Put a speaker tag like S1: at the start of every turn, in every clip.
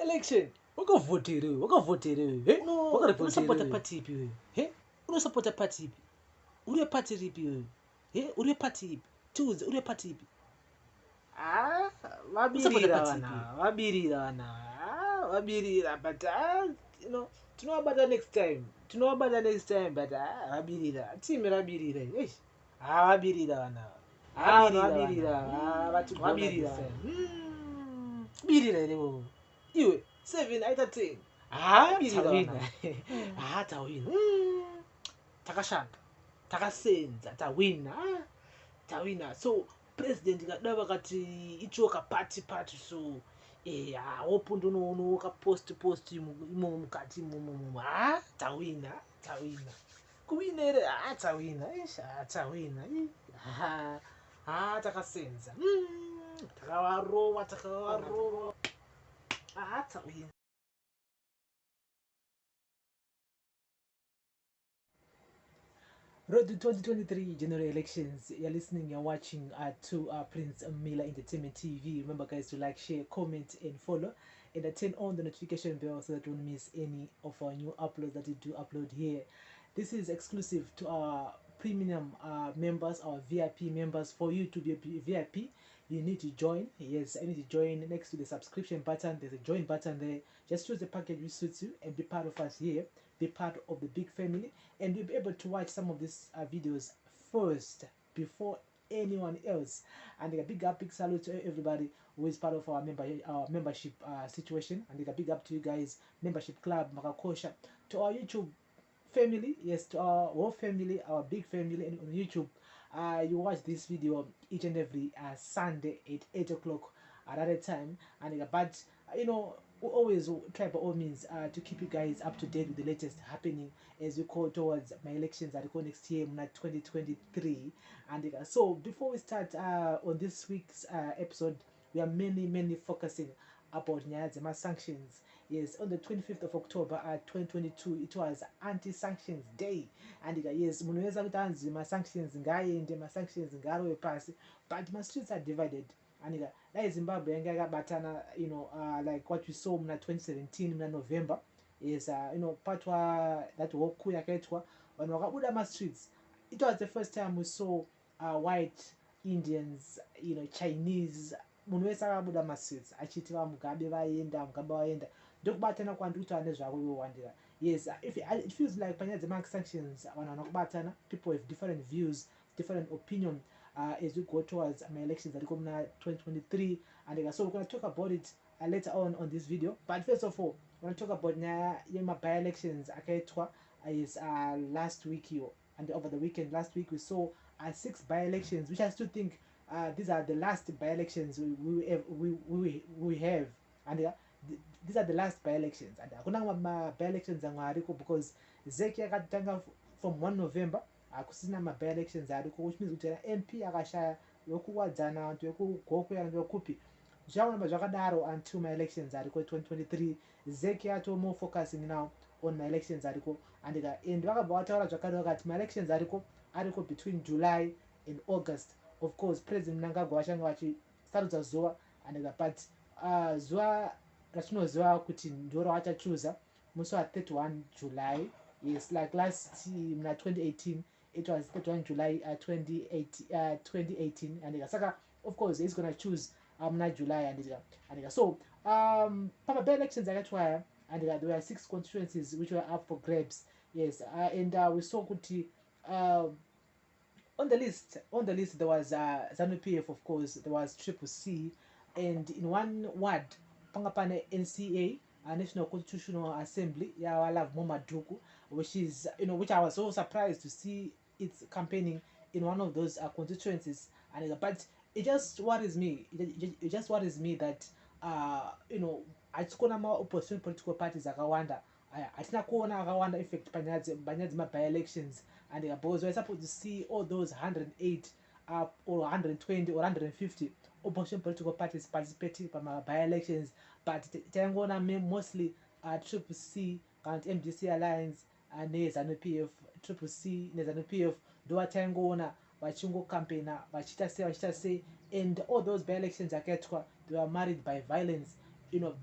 S1: election wakavhoteri he
S2: No, unosapota party ipi wewe?
S1: he
S2: Unosapota party ipi? Uri party ripi wewe? He, uri party ipi? Choose, uri party ipi?
S1: vabirira but you know tinowabata next time but vabirira timi rabirira vabirira vana vabirira birira ere iwe 7 aita 10 tawina takashanda takasenza tawina so president kada vakati ichoka party so wopundu unoona wakapost imomo mukati imomo tawina kuwina ere tawina takasenza takavarowa tawina. Road to 2023 general elections. You're listening, you're watching to Prince Miller Entertainment TV. Remember, guys, to like, share, comment, and follow, and turn on the notification bell so that you don't miss any of our new uploads that we do upload here. This is exclusive to our premium members, our VIP members. For you to be a VIP, you need to join. Yes, I need to join. Next to the subscription button, there's a join button there. Just choose the package which suits you and be part of us here. Be part of the big family, and you'll be able to watch some of these videos first before anyone else. And a big salute to everybody who is part of our membership situation, and a big up to you guys, membership club Makakosha, to our YouTube family, yes, to our whole family, our big family, and on YouTube. You watch this video each and every Sunday at 8 o'clock at that time, and but you know, we always try by all means to keep you guys up to date with the latest happening as we go towards my elections that go next year, 2023. And so before we start on this week's episode, we are mainly focusing about Nyazema sanctions. Yes, on the 25th of October 2022, it was anti-sanctions day, and yes, munaweza kutanzi ma sanctions ngaende ma sanctions ngaro pasi, but my streets are divided. And that is Zimbabwe yanga batana, you know, like what we saw in 2017 in November is you know, part wa that woku yaketwa when wakabuda ma streets. It was the first time we saw white Indians, you know, Chinese munwesa kabuda ma streets achitiwa mugabe vaenda ndokubatana kwanduta nezvako wandira. Yes, if it feels like panyaze mark sanctions wanakubatana, people have different views, different opinion as we go towards my elections that come now 2023, and so we're going to talk about it later on this video. But first of all, we're going to talk about my by-elections is last week here, and over the weekend last week we saw 6 by-elections, which I still think these are the last by-elections we have, and these are the last by-elections, and hakuna by-elections because Zeki yakatanga from 1 November kusina by-elections ariko, which means kuti MP akashaya yokuwadzana antu yekugokwe antu yokupi zvaona zvakadaro until my elections ariko 2023. Zeki ato more focusing now on my elections ariko, and vakabva vataura zvakare vakati my elections ariko between July and August. Of course President Mnangagwa vachanga vachisarudza zuva, and but zuva ratinoziva kuti ndoro vachachuza musi wa 31 July. Yes, like last 2018 it was 31 July 2018, and saka of course he's gonna choose July, and so papa by elections akatwaya, and there were 6 constituencies which were up for grabs. Yes, and we saw kuti on the list there was ZANU-PF, of course there was CCC, and in one ward pangapane NCA, National Constitutional Assembly, Yawala Momaduku, which is, you know, which I was so surprised to see it's campaigning in one of those constituencies, and but it just worries me. It just worries me that you know, atikona ma opposition political parties akawanda, atina kuona akawanda effect panyadzi by elections, and because we're supposed to see all those 108 or 120 or 150 opposition political parties participating by elections, but tangona mostly CCC and MDC Alliance and ZANU-PF, CCC ZANU-PF do atangona vachingo campaigna vachita say, and all those by elections aketwa, they were married by violence. You know,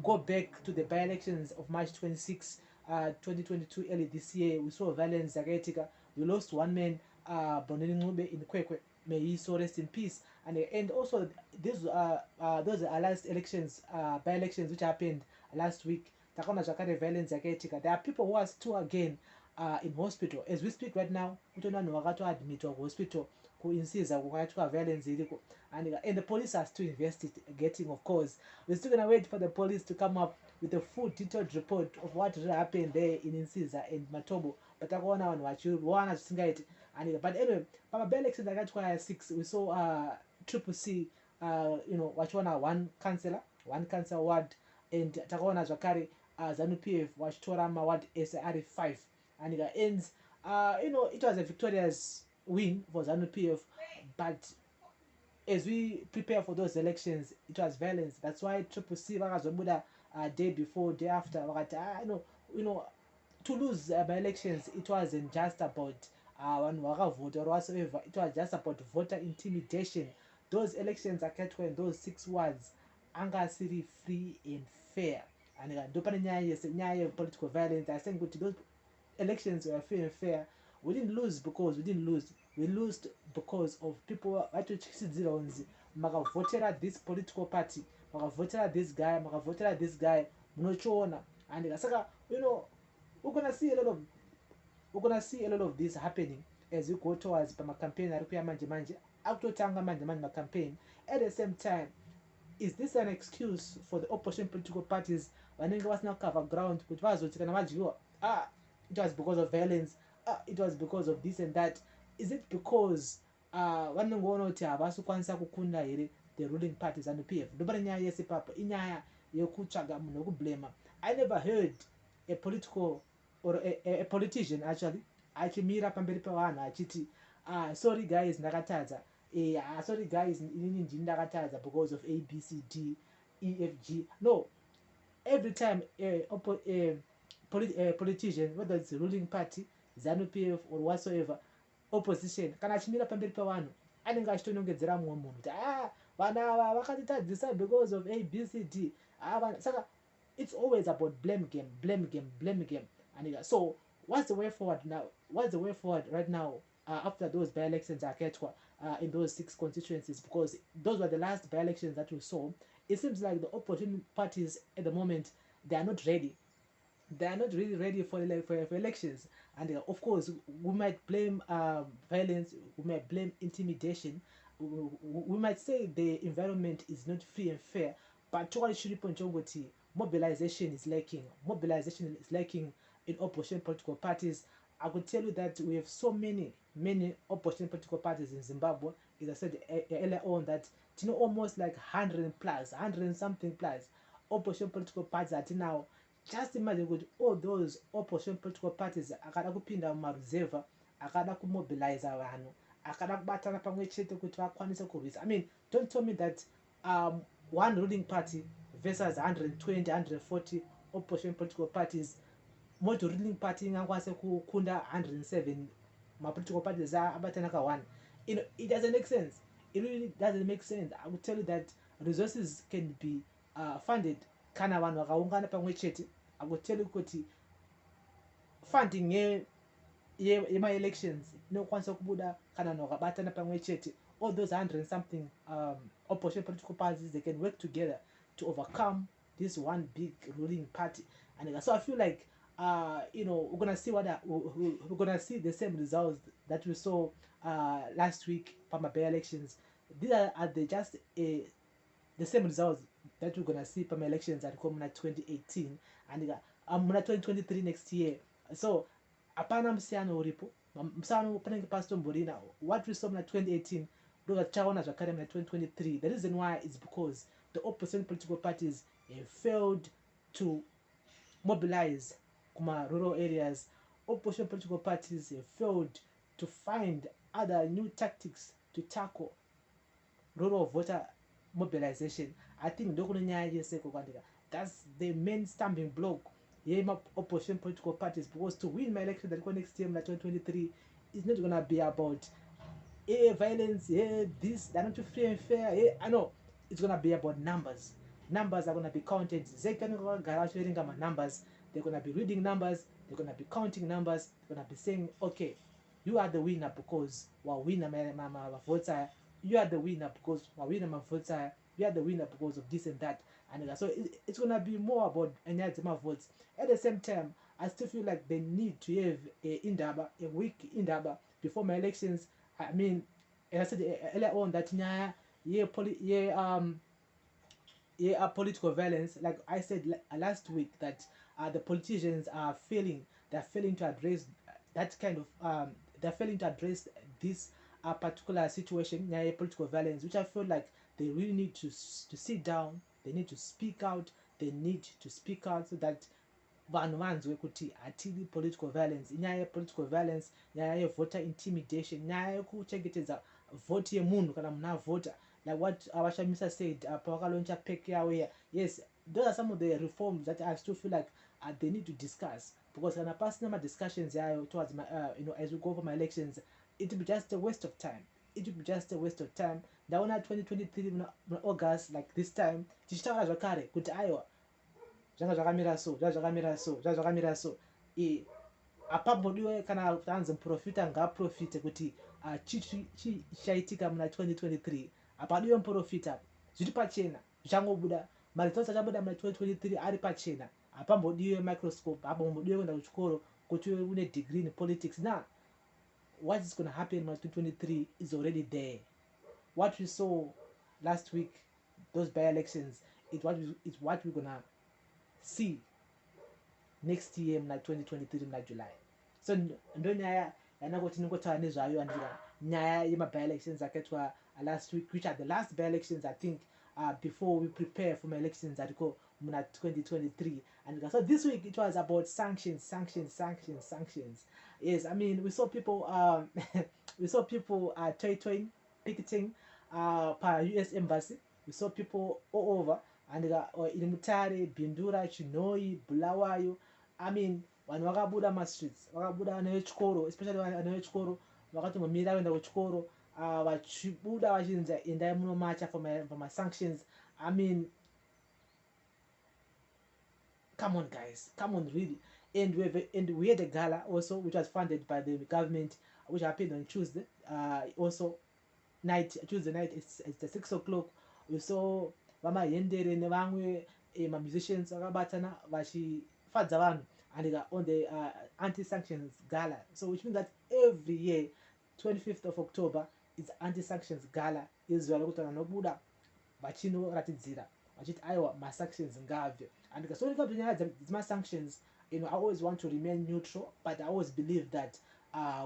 S1: go back to the by-elections of March 26, 2022, early this year, we saw violence yakaetika. We lost one man, Bonini Ngube in Kwekwe. May he so rest in peace. And also those are last elections, by-elections which happened last week. Takona Jakare violence yakaetika. There are people who are still again in hospital as we speak right now. Kutona wakato admitted hospital ku insiza kukatwa violence iliko. And the police are still investigating, of course. We're still gonna wait for the police to come up with a full detailed report of what really happened there in Insiza and Matobo. But I want to watch you one single it. And but anyway, Papa Belex that got 6. We saw Triple C, watch one councillor ward, and Takona Zakari Zanu PF watch Torama ward SR 5. And it ends. It was a victorious win for Zanu PF, but as we prepare for those elections, it was violence. That's why Triple C day before, day after, to lose by elections, it wasn't just about one vote or whatsoever. It was just about voter intimidation. Those elections are kept in those 6 wards, anga city free and fair. And political violence. I think those elections were fair and fair. We didn't lose because we didn't lose. We lost because of people makavotera this political party, makavotera this guy, munochoona. And saka, we're gonna see a lot of this happening as we go towards my campaign manje akutotanga manje my campaign. At the same time, is this an excuse for the opposition political parties vanenge vasina cover ground kuti vazoti kana vadyiwa it was because of violence, it was because of this and that? Is it because vanongoona kuti havasi kukwanisa kukunda here the ruling parties and the PF? Ndopane nyaya yese papo inyaya yekutsvaga munhu wekublema. I never heard a political or a politician actually achimira pamberi pevanhu achiti sorry guys ndakatadza, sorry guys inini ndini ndakatadza because of ABCD EFG. No, every time a politician, whether it's a ruling party, ZANU PF or whatsoever, opposition, kana achimira pamberi pevanhu anenge achitonongedzera mumwe munhu kuti vanhu ava vakatitadzisa because of ABCD. Saka it's always about blame game. And so what's the way forward now? What's the way forward right now after those by-elections are kept in those 6 constituencies? Because those were the last by-elections that we saw. It seems like the opposition parties at the moment, they are not ready. They are not really ready for elections. And of course, we might blame violence, we might blame intimidation, we might say the environment is not free and fair, but mobilization is lacking. Mobilization is lacking in opposition political parties. I could tell you that we have so many opposition political parties in Zimbabwe. As I said earlier on, that almost like 100 something plus opposition political parties are now. Just imagine with all those opposition political parties akada kupinda mumaruzeva, akada kumobilize vanhu, akada kubatana pamwe chete kuti vakwanise kurwisa. I mean, don't tell me that one ruling party versus 120 140 opposition political parties, moto ruling party ingakwanise kukunda 107 political parties abatana ka one. It doesn't make sense. It really doesn't make sense. I would tell you that resources can be funded kana vanhu vakaungana pamwe chete. I would tell you kuti funding yema-elections inokwanisa kubuda kana vanhu vakabatana pamwe chete. All those 100 something opposition political parties, they can work together to overcome this one big ruling party. And so I feel like we're gonna see we're gonna see the same results that we saw last week from my by-elections. These are just the same results that we're gonna see from elections at Komuna 2018 and 2023 next year. So apana msiyano uripo, msiyano panenge pastomborina. What we saw in 2018 ndo chaona zvakare in 2023. The reason why is because the opposition political parties have failed to mobilize kuma rural areas. Opposition political parties have failed to find other new tactics to tackle rural voter mobilization. I think that's the main stumbling block opposition political parties, because to win my election that go next year, 2023, is not gonna be about violence, this, they're not free and fair. I know it's gonna be about numbers numbers are going to be counted. Numbers, they're going to be reading numbers, they're going to be counting numbers, they're going to be saying, okay, you are the winner because winner my votes are, you are the winner because winner my votes are, you are the winner because of this and that. And so it's going to be more about my votes. At the same time, I still feel like they need to have a week indaba before my elections. I mean, as I said earlier on that political violence. Like I said last week, that the politicians are failing. They're failing to address that kind of. They're failing to address this particular situation, political violence, which I feel like they really need to sit down. They need to speak out. They need to speak out so that vanhu vanzwe kuti hatidi political violence. Inyaya yepolitical violence, nyaya yevoter intimidation, nyaya yekuchengetedza vote yemunhu kana munhu avhota, like what our Shamisa said pavakalauncha pek yavo here. Yes, those are some of the reforms that I still feel like they need to discuss, because kana pasina madiscussions yayo towards my as we go for my elections, it will be just a waste of time. It will be just a waste of time. Ndaona 2023 August, like this time tichitaura zvakare kuti aiwa zvanga zvakamira so, zvakamira so. Apambodiwe kana tanzi muprofita ngaaprofite kuti chii chaitika muna 2023. Apadiwe muprofita, zviri pachena zvichangobuda. Maresults achabuda muna 2023 ari pachena. Apambodiwe microscope, apambodiwe kuenda kuchikoro kuti une degree in politics. Now, what is going to happen in 2023 is already there. What we saw last week, those by-elections, it's what we're going to see next year muna 2023 muna July. So ndo nyaya yanangoti ningotaura nezvayo andira nyaya yema-by-elections akaitwa last week, which are the last by-elections I think before we prepare for my elections ariko muna 2023. And so this week it was about sanctions. Yes, I mean we saw people toy-toying, picketing per US embassy. We saw people all over, and Ilimutare, Bindura, Chinoi, Bulawayo. I mean, vanhu vakabuda mastreets, vakabuda vana vechikoro, especially vana vechikoro vakati mumira kuenda kuchikoro vachibuda vachinzi endai munomacha for my sanctions. I mean, come on guys, come on really. And we had a gala also which was funded by the government, which happened on Tuesday. Also Tuesday night, it's 6 o'clock. We saw vamahendere nevamwe musicians vakabatana vachifadza vanhu and on the anti-sanctions gala. So which means that every year 25th of October is anti-sanctions gala. Izuva rekuti vanhu vanobuda vachinoratidzira vachiti aiwa ma-sanctions ngabve. And so when it comes to nyaya dzema-sanctions, I always want to remain neutral, but I always believe that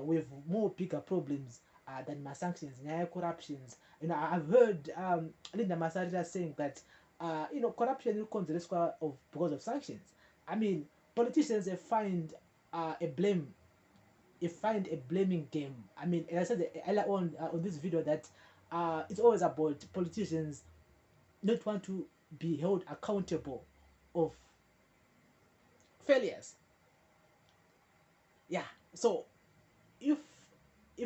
S1: we have more bigger problems than my-sanctions, nyaya corruptions. I've heard Linda Masarira saying that corruption is konzereswa because of sanctions. I mean, politicians find a blaming game. I mean, as I said earlier on this video, that it's always about politicians not want to be held accountable of failures. Yeah, so if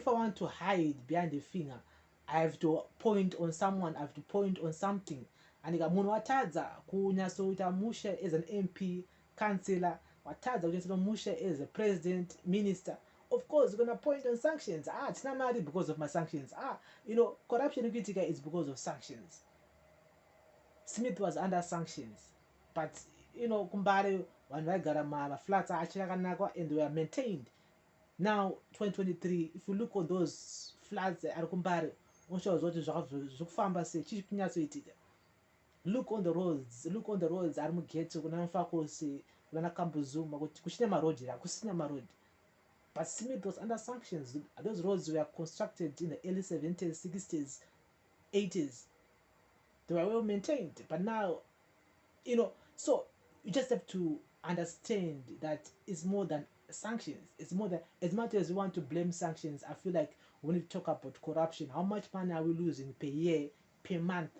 S1: I want to hide behind the finger, I have to point on someone, I have to point on something. And munhu watadza kunyatsoita musha as an MP, councillor, watadza kunyatsoita musha as a president, minister, of course you're going to point on sanctions. It's not mari because of my sanctions. Corruption kritika is because of sanctions. Smith was under sanctions, but kumbare vanhu vaigara maflats achiyakanakwa and they were maintained. Now 2023, if you look on those floods ari kumbare, unoshaudzwa kuti zvakufamba sei, chii kunyatsoitika. Look on the roads ari mugeto kuna Mfakosi, kuna Kambuzuma, kuti kuchina marodhi here, kusina marodhi. But Smith was under sanctions. Those roads were constructed in the early 70s, 60s, 80s. They were well maintained. But now, so you just have to understand that it's more than sanctions. It's more than, as much as we want to blame sanctions, I feel like when we talk about corruption, how much money are we losing per year, per month?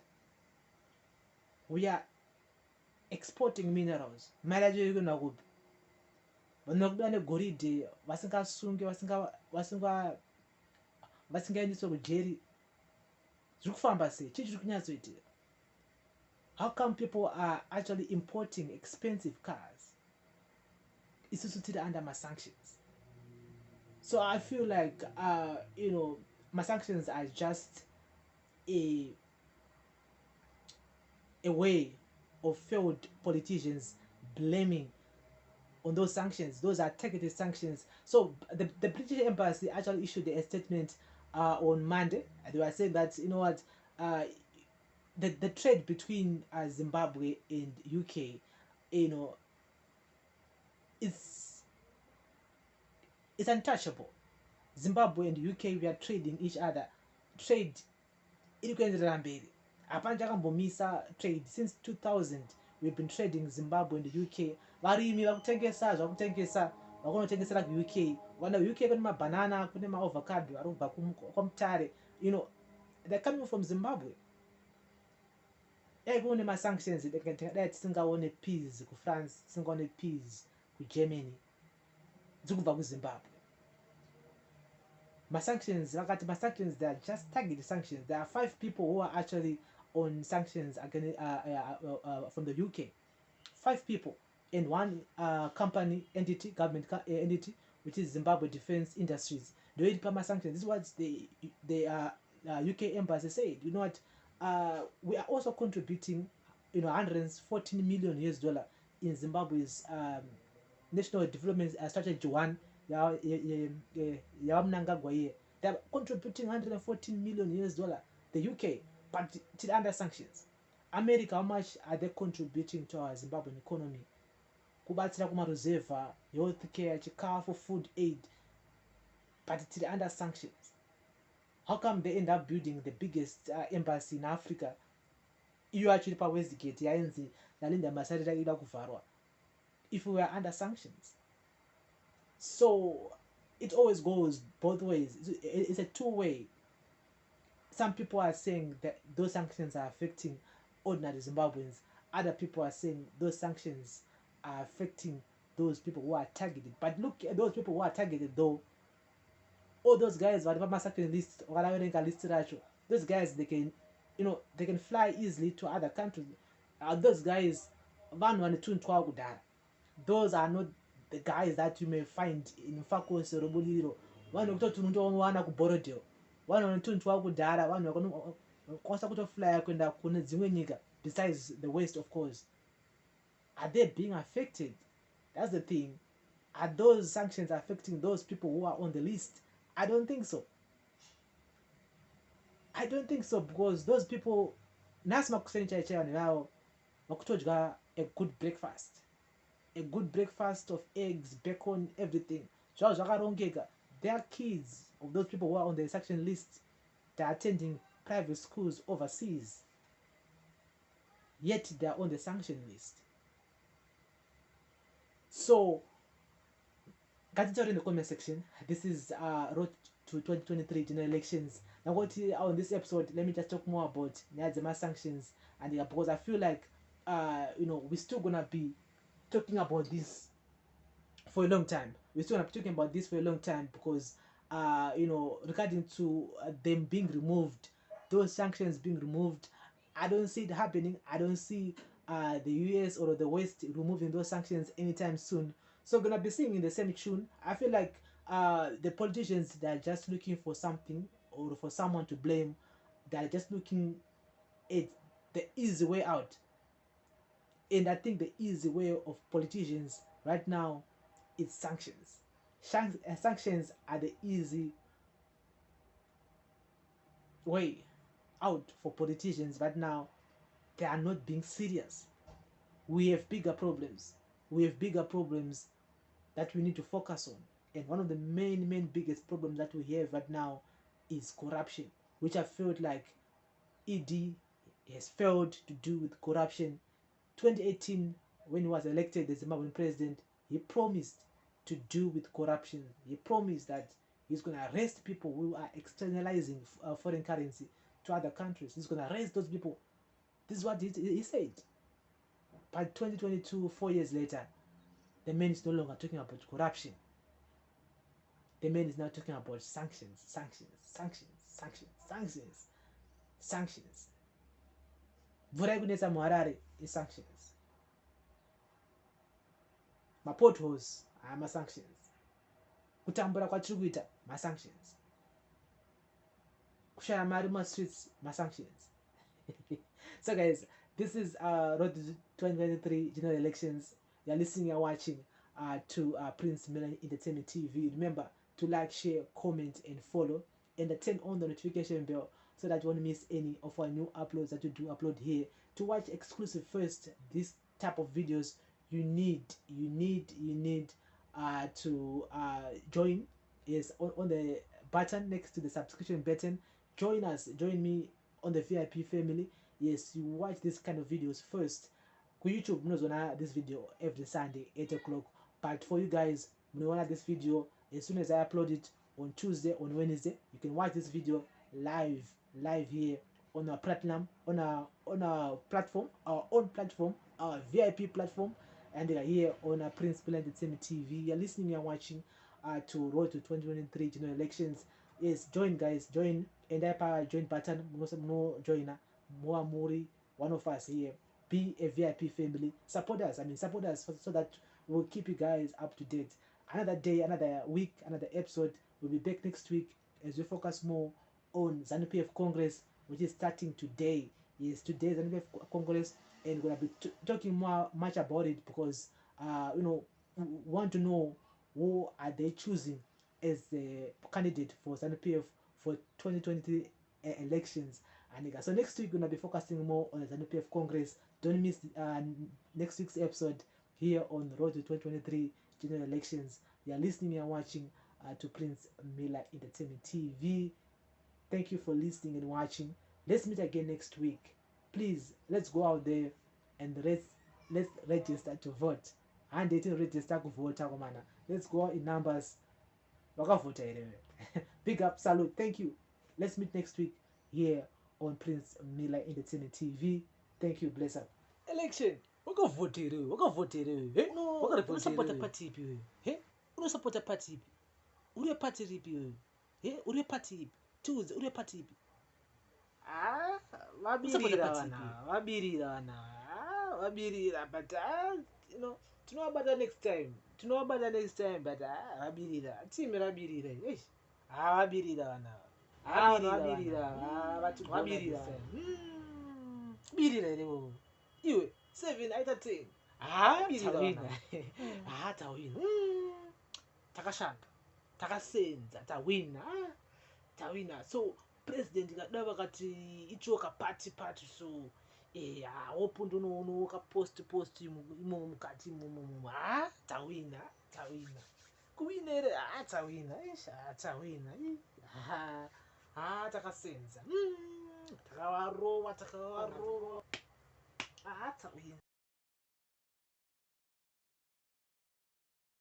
S1: We are exporting minerals. Vanokuda negoridhe vasingasunge, vasingaendeswe kujeri. Zviri kufamba sei? Chii chiri kunyatsoitika? How come people are actually importing expensive cars? It's also still under my sanctions. So I feel like my sanctions are just a a way of failed politicians blaming on those sanctions. Those are targeted sanctions. So the British embassy actually issued a statement on Monday. They were saying that uh, the trade between Zimbabwe and UK, you know, it's it's untouchable. Zimbabwe and UK, we are trading each other. Trade iri kuenderera mberi. Hapana chakambomisa trade since 2000. We've been trading Zimbabwe and UK. Varimi vakutengesa zvakutengesa vakunotengesera kuUK. Vana UK kune mabanana, kune maavocado ari kubva kwamutare. They're coming from Zimbabwe. Kune masanctions dai tisingaone peas kuFrance, tisingaone peas kuGermany. Dziri kubva kuZimbabwe. Sanctions, they are just targeted sanctions. There are 5 people who are actually on sanctions again from the UK. 5 people and one company entity, government entity, which is Zimbabwe Defense Industries. They will pay sanctions. This is what the UK embassy said. You know what? We are also contributing, $114 million in Zimbabwe's National Development Strategy 1. They are contributing $114 million. The UK, but still under sanctions. America, how much are they contributing to our Zimbabwean economy? Kubatsira kumaruzeva, healthcare, chikafu, food aid, but still under sanctions. How come they end up building the biggest embassy in Africa? You actually pa Westgate yainzi nalinda masarira ida kuvarwa. If we were under sanctions. So it always goes both ways. It's a two-way. Some people are saying that those sanctions are affecting ordinary Zimbabweans. Other people are saying those sanctions are affecting those people who are targeted. But look at those people who are targeted though. All those guys, whatever sanctions list, those guys, they can fly easily to other countries. Those guys, those are not the guys that you may find in Fakos or Robuliro. One of the Borodil. One of the Dara, one of fly besides the West, of course. Are they being affected? That's the thing. Are those sanctions affecting those people who are on the list? I don't think so. I don't think so, because those people, Nasma now, a good breakfast. A good breakfast of eggs, bacon, everything. They are kids of those people who are on the sanction list. They are attending private schools overseas. Yet they are on the sanction list. So, get it in the comment section. This is Road to 2023 general elections. Now, on this episode, let me just talk more about Nyadzema sanctions, and because I feel like we're still gonna be talking about this for a long time. We're still gonna be talking about this for a long time because regarding to them being removed, those sanctions being removed, I don't see it happening. I don't see the US or the West removing those sanctions anytime soon. So we're gonna be singing in the same tune. I feel like the politicians, they're just looking for something or for someone to blame. They're just looking at the easy way out. And I think the easy way of politicians right now is sanctions. Sanctions are the easy way out for politicians right now. They are not being serious. We have bigger problems. We have bigger problems that we need to focus on. And one of the main biggest problems that we have right now is corruption, which I felt like ED has failed to do with corruption. 2018, when he was elected as Zimbabwean president, he promised to do with corruption. He promised that he's going to arrest people who are externalizing foreign currency to other countries. He's going to arrest those people. This is what he said. By 2022, 4 years later, the man is no longer talking about corruption. The man is now talking about sanctions, sanctions, sanctions, sanctions, sanctions, sanctions. mvura ikunetsa muharare isanctions, mapotholes masanctions, kutambura kwatiri kuita masanctions, kushaya mari mumastreets masanctions. So guys, this is road to 2023 general elections. You're listening, you're watching to Prince Miller Entertainment TV. Remember to like, share, comment, and follow, and turn on the notification bell so that you won't miss any of our new uploads that we do upload here. To watch exclusive first this type of videos, you need to join. Is on the button next to the subscription button. Join us, join me on the VIP family. Yes, you watch this kind of videos first. YouTube knows on this video every Sunday 8 o'clock, but for you guys, when you want this video as soon as I upload it on Tuesday, on Wednesday, you can watch this video live here on our platinum, on our platform, our own platform, our VIP platform, and they are here on Prince Miller Entertainment TV. You're listening, you're watching to Road to 2023 general elections. Yes, join guys, join, and I join button, no joiner, more Muri, one of us here. Be a VIP family. Support us. Support us so that we'll keep you guys up to date. Another day, another week, another episode. We'll be back next week as we focus more on ZANU-PF Congress, which is starting today. Yes, today ZANU-PF Congress, and we're gonna be talking much about it because we want to know who are they choosing as the candidate for ZANU-PF for 2023 elections. And so next week we're gonna be focusing more on the ZANU-PF Congress. Don't miss next week's episode here on Road to 2023 general elections. You are listening and watching to Prince Miller Entertainment TV. Thank you for listening and watching. Let's meet again next week. Please, let's go out there and let's register to vote. And they register to vote. Let's go in numbers. Big up, salute, thank you. Let's meet next week here on Prince Miller Entertainment TV. Thank you, bless up.
S2: Election. Wakavotera. No. Unosapota party ipi wewe? Unosapota party ipi? Uri party ripi wewe? Uri party ipi? Choose, uri party ipi? Wabirira but tunowabata next time. But wabirira. Team wabirira. Wabirira wana. Wabirira. Birira leo. Iwe 7 out of 10. Tawina. Tawina. Takashanda. Takasenza. Tawina. So president kadava kati ichoka party so open no ka post imo mukati mumu. Tawina. Kuwinere tawina. Tawina. Takasenza. Takawarowa. Tawina.